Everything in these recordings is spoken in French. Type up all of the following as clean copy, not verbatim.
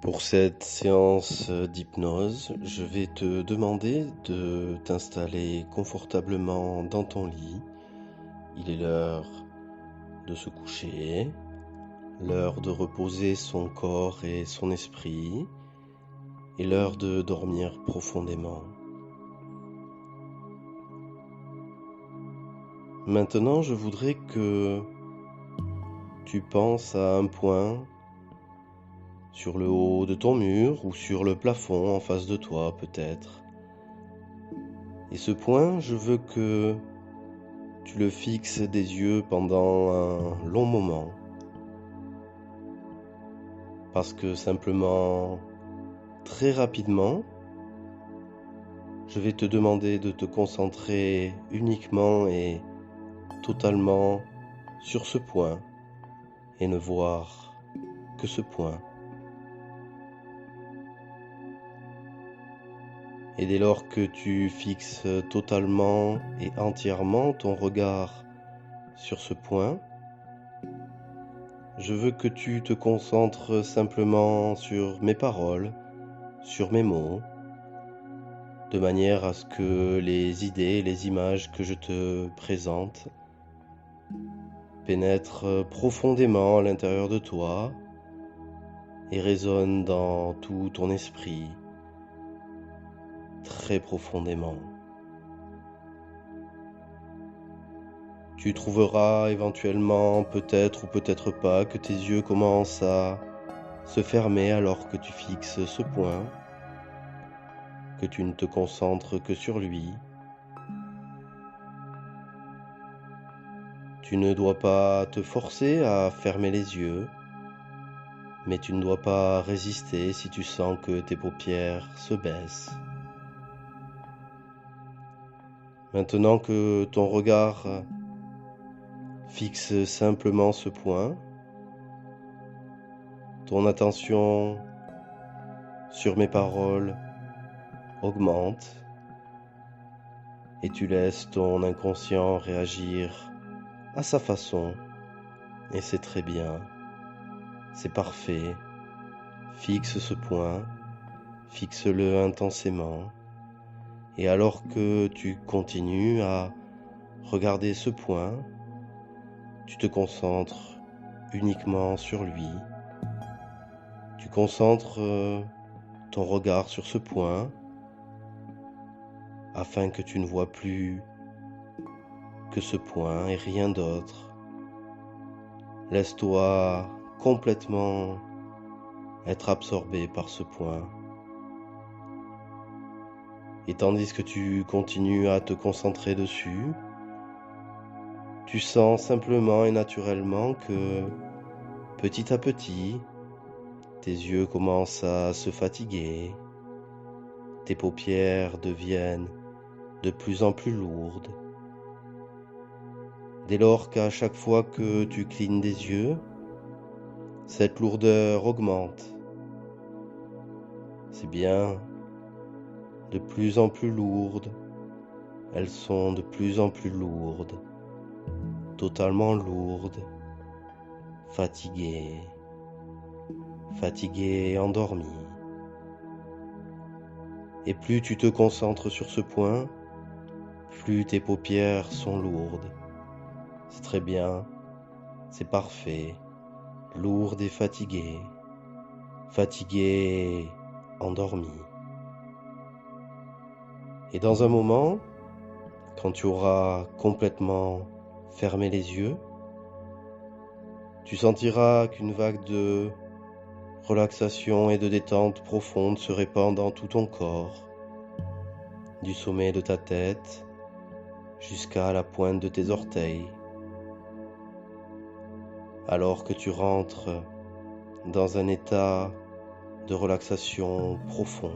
Pour cette séance d'hypnose, je vais te demander de t'installer confortablement dans ton lit. Il est l'heure de se coucher, l'heure de reposer son corps et son esprit, et l'heure de dormir profondément. Maintenant, je voudrais que tu penses à un point sur le haut de ton mur ou sur le plafond en face de toi peut-être. Et ce point, je veux que tu le fixes des yeux pendant un long moment. Parce que simplement, très rapidement, je vais te demander de te concentrer uniquement et totalement sur ce point et ne voir que ce point. Et dès lors que tu fixes totalement et entièrement ton regard sur ce point, je veux que tu te concentres simplement sur mes paroles, sur mes mots, de manière à ce que les idées et les images que je te présente pénètrent profondément à l'intérieur de toi et résonnent dans tout ton esprit, très profondément. Tu trouveras éventuellement, peut-être ou peut-être pas, que tes yeux commencent à se fermer alors que tu fixes ce point, que tu ne te concentres que sur lui. Tu ne dois pas te forcer à fermer les yeux, mais tu ne dois pas résister si tu sens que tes paupières se baissent. Maintenant que ton regard fixe simplement ce point, ton attention sur mes paroles augmente et tu laisses ton inconscient réagir à sa façon. Et c'est très bien, c'est parfait. Fixe ce point, fixe-le intensément. Et alors que tu continues à regarder ce point, tu te concentres uniquement sur lui. Tu concentres ton regard sur ce point afin que tu ne vois plus que ce point et rien d'autre. Laisse-toi complètement être absorbé par ce point. Et tandis que tu continues à te concentrer dessus, tu sens simplement et naturellement que petit à petit, tes yeux commencent à se fatiguer, tes paupières deviennent de plus en plus lourdes. Dès lors qu'à chaque fois que tu clignes des yeux, cette lourdeur augmente. C'est bien, de plus en plus lourdes, elles sont de plus en plus lourdes, totalement lourdes, fatiguées, fatiguées et endormies. Et plus tu te concentres sur ce point, plus tes paupières sont lourdes. C'est très bien, c'est parfait, lourde et fatiguée, fatiguée et endormie. Et dans un moment, quand tu auras complètement fermé les yeux, tu sentiras qu'une vague de relaxation et de détente profonde se répand dans tout ton corps, du sommet de ta tête jusqu'à la pointe de tes orteils, alors que tu rentres dans un état de relaxation profond.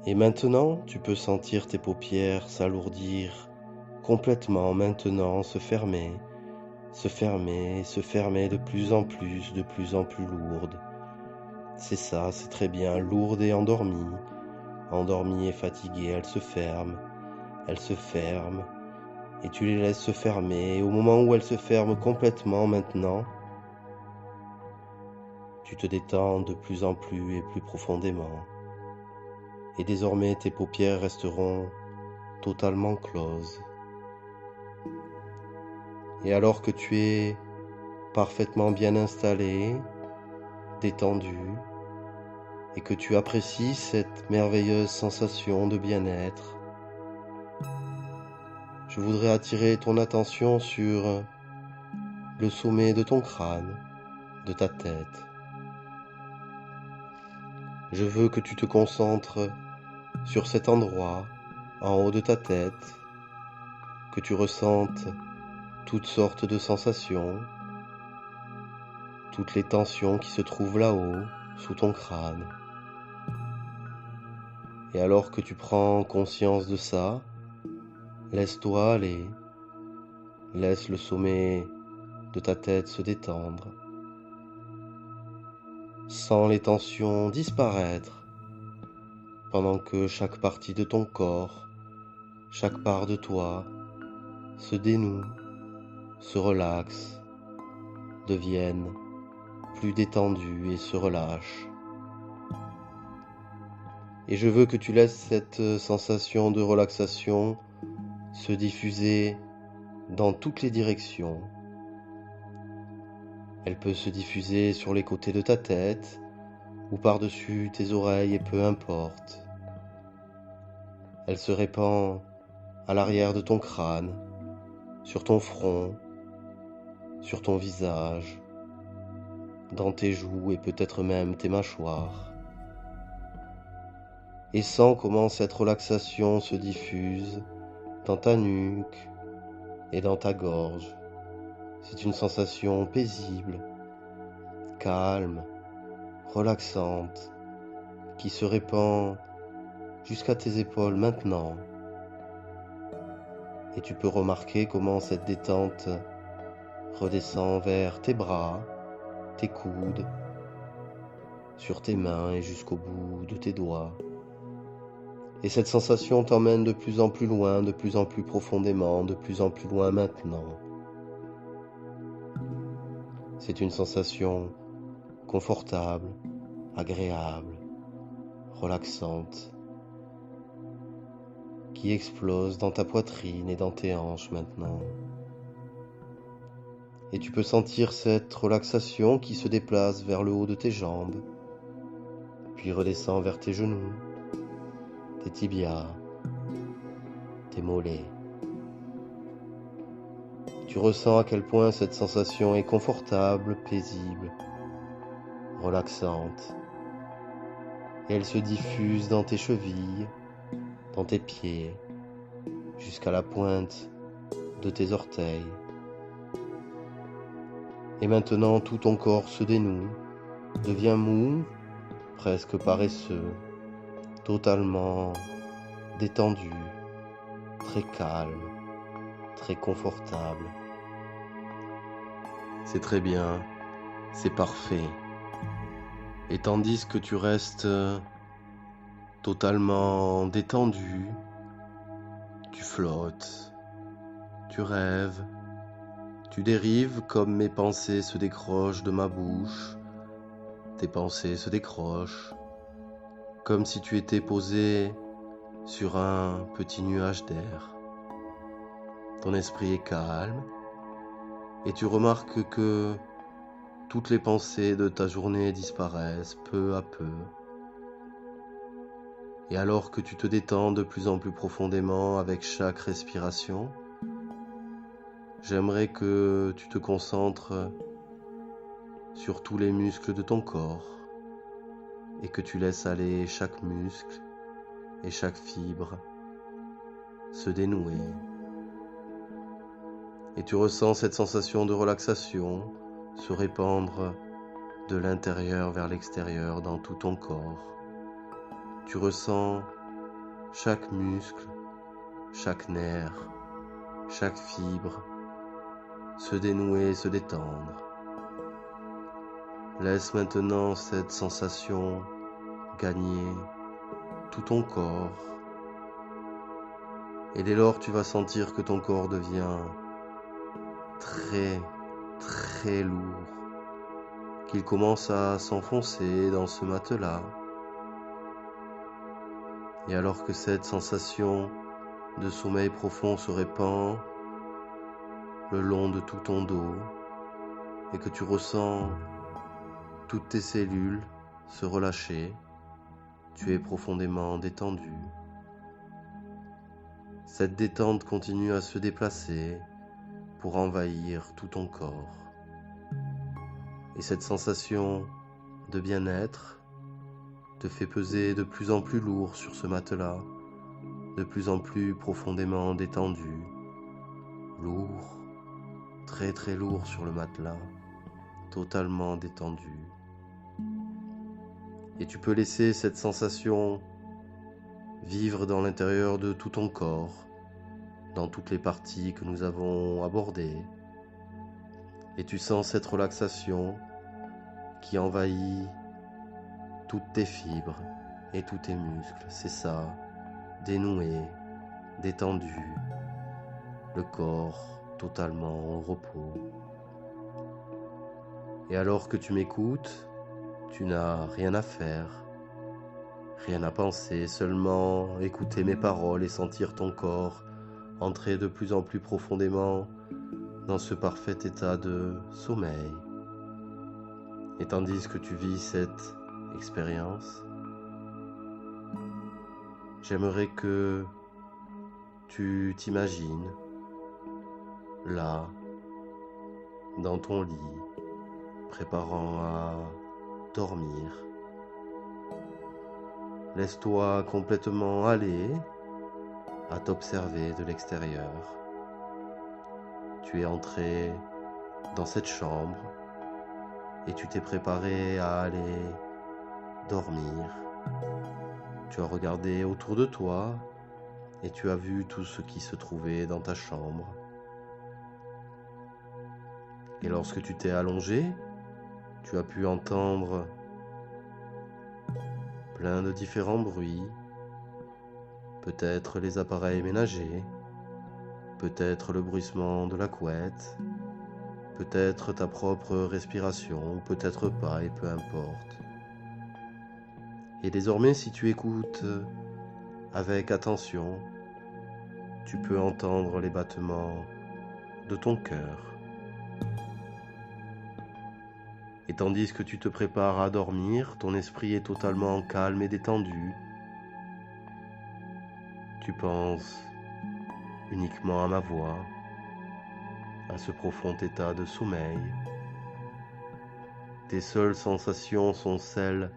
Et maintenant, tu peux sentir tes paupières s'alourdir complètement, maintenant se fermer, se fermer, se fermer de plus en plus lourdes. C'est ça, c'est très bien, lourde et endormie. Endormie et fatiguée, elles se ferment, et tu les laisses se fermer. Et au moment où elles se ferment complètement maintenant, Tu te détends de plus en plus et plus profondément. Et désormais tes paupières resteront totalement closes. Et alors que tu es parfaitement bien installé, détendu, et que tu apprécies cette merveilleuse sensation de bien-être, je voudrais attirer ton attention sur le sommet de ton crâne, de ta tête. Je veux que tu te concentres sur cet endroit, en haut de ta tête, que tu ressentes toutes sortes de sensations, toutes les tensions qui se trouvent là-haut, sous ton crâne. Et alors que tu prends conscience de ça, laisse-toi aller, laisse le sommet de ta tête se détendre, sens les tensions disparaître, pendant que chaque partie de ton corps, chaque part de toi, se dénoue, se relaxe, devienne plus détendue et se relâche. Et je veux que tu laisses cette sensation de relaxation se diffuser dans toutes les directions. Elle peut se diffuser sur les côtés de ta tête ou par-dessus tes oreilles et peu importe. Elle se répand à l'arrière de ton crâne, sur ton front, sur ton visage, dans tes joues et peut-être même tes mâchoires. Et sens comment cette relaxation se diffuse dans ta nuque et dans ta gorge. C'est une sensation paisible, calme, relaxante, qui se répand jusqu'à tes épaules maintenant. Et tu peux remarquer comment cette détente redescend vers tes bras, tes coudes, sur tes mains et jusqu'au bout de tes doigts. Et cette sensation t'emmène de plus en plus loin, de plus en plus profondément, de plus en plus loin maintenant. C'est une sensation confortable, agréable, relaxante, qui explose dans ta poitrine et dans tes hanches maintenant. Et tu peux sentir cette relaxation qui se déplace vers le haut de tes jambes, puis redescend vers tes genoux, tes tibias, tes mollets. Tu ressens à quel point cette sensation est confortable, paisible, relaxante, et elle se diffuse dans tes chevilles, dans tes pieds, jusqu'à la pointe de tes orteils. Et maintenant tout ton corps se dénoue, devient mou, presque paresseux, totalement détendu, très calme, très confortable. C'est très bien, c'est parfait. Et tandis que tu restes totalement détendu, tu flottes, tu rêves, tu dérives comme mes pensées se décrochent de ma bouche, tes pensées se décrochent, comme si tu étais posé sur un petit nuage d'air. Ton esprit est calme et tu remarques que toutes les pensées de ta journée disparaissent peu à peu. Et alors que tu te détends de plus en plus profondément avec chaque respiration, j'aimerais que tu te concentres sur tous les muscles de ton corps et que tu laisses aller chaque muscle et chaque fibre se dénouer. Et tu ressens cette sensation de relaxation se répandre de l'intérieur vers l'extérieur dans tout ton corps. Tu ressens chaque muscle, chaque nerf, chaque fibre se dénouer et se détendre. Laisse maintenant cette sensation gagner tout ton corps. Et dès lors, tu vas sentir que ton corps devient très, très lourd, qu'il commence à s'enfoncer dans ce matelas. Et alors que cette sensation de sommeil profond se répand le long de tout ton dos et que tu ressens toutes tes cellules se relâcher, tu es profondément détendu. Cette détente continue à se déplacer pour envahir tout ton corps. Et cette sensation de bien-être te fait peser de plus en plus lourd sur ce matelas, de plus en plus profondément détendu, lourd, très très lourd sur le matelas, totalement détendu. Et tu peux laisser cette sensation vivre dans l'intérieur de tout ton corps, dans toutes les parties que nous avons abordées. Et tu sens cette relaxation qui envahit toutes tes fibres et tous tes muscles. C'est ça, dénoué, détendu, le corps totalement au repos. Et alors que tu m'écoutes, tu n'as rien à faire, rien à penser, seulement écouter mes paroles et sentir ton corps entrer de plus en plus profondément dans ce parfait état de sommeil. Et tandis que tu vis cette expérience, j'aimerais que tu t'imagines là, dans ton lit, préparant à dormir. Laisse-toi complètement aller à t'observer de l'extérieur. Tu es entré dans cette chambre et tu t'es préparé à aller dormir. Tu as regardé autour de toi et tu as vu tout ce qui se trouvait dans ta chambre. Et lorsque tu t'es allongé, tu as pu entendre plein de différents bruits, peut-être les appareils ménagers, peut-être le bruissement de la couette, peut-être ta propre respiration, ou peut-être pas, et peu importe. Et désormais, si tu écoutes avec attention, tu peux entendre les battements de ton cœur. Et tandis que tu te prépares à dormir, ton esprit est totalement calme et détendu. Tu penses uniquement à ma voix, à ce profond état de sommeil. Tes seules sensations sont celles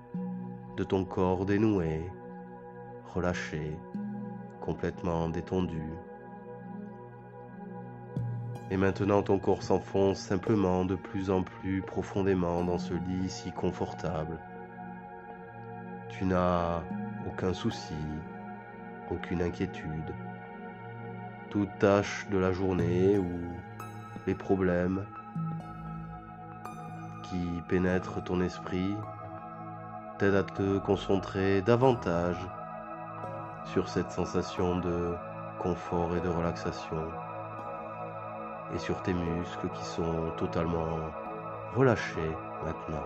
de ton corps dénoué, relâché, complètement détendu. Et maintenant ton corps s'enfonce simplement de plus en plus profondément dans ce lit si confortable. Tu n'as aucun souci, aucune inquiétude. Toute tâche de la journée ou les problèmes qui pénètrent ton esprit t'aident à te concentrer davantage sur cette sensation de confort et de relaxation et sur tes muscles qui sont totalement relâchés maintenant.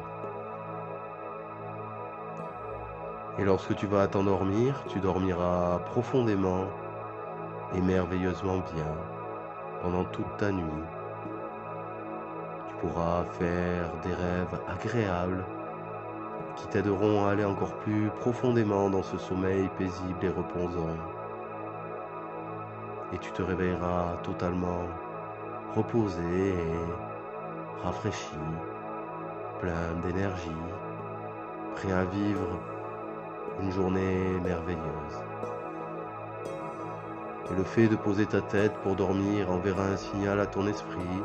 Et lorsque tu vas t'endormir, tu dormiras profondément et merveilleusement bien pendant toute ta nuit. Tu pourras faire des rêves agréables qui t'aideront à aller encore plus profondément dans ce sommeil paisible et reposant. Et tu te réveilleras totalement reposé et rafraîchi, plein d'énergie, prêt à vivre une journée merveilleuse. Et le fait de poser ta tête pour dormir enverra un signal à ton esprit,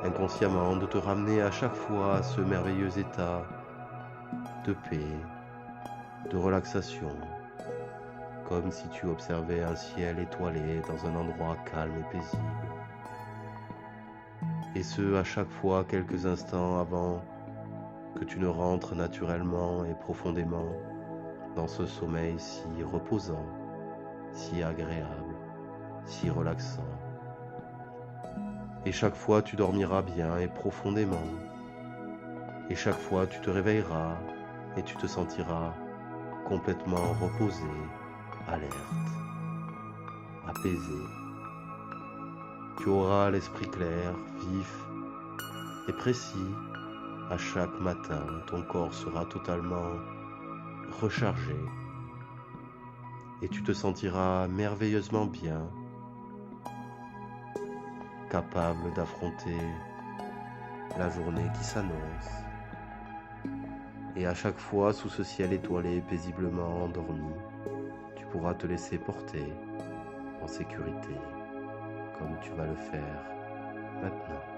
inconsciemment, de te ramener à chaque fois à ce merveilleux état de paix, de relaxation, comme si tu observais un ciel étoilé dans un endroit calme et paisible. Et ce, à chaque fois quelques instants avant que tu ne rentres naturellement et profondément dans ce sommeil si reposant, si agréable, si relaxant. Et chaque fois tu dormiras bien et profondément, Et chaque fois, tu te réveilleras et tu te sentiras complètement reposé, alerte, apaisé. Tu auras l'esprit clair, vif et précis. À chaque matin, ton corps sera totalement rechargé et tu te sentiras merveilleusement bien, capable d'affronter la journée qui s'annonce. Et à chaque fois, sous ce ciel étoilé, paisiblement endormi, tu pourras te laisser porter en sécurité, comme tu vas le faire maintenant.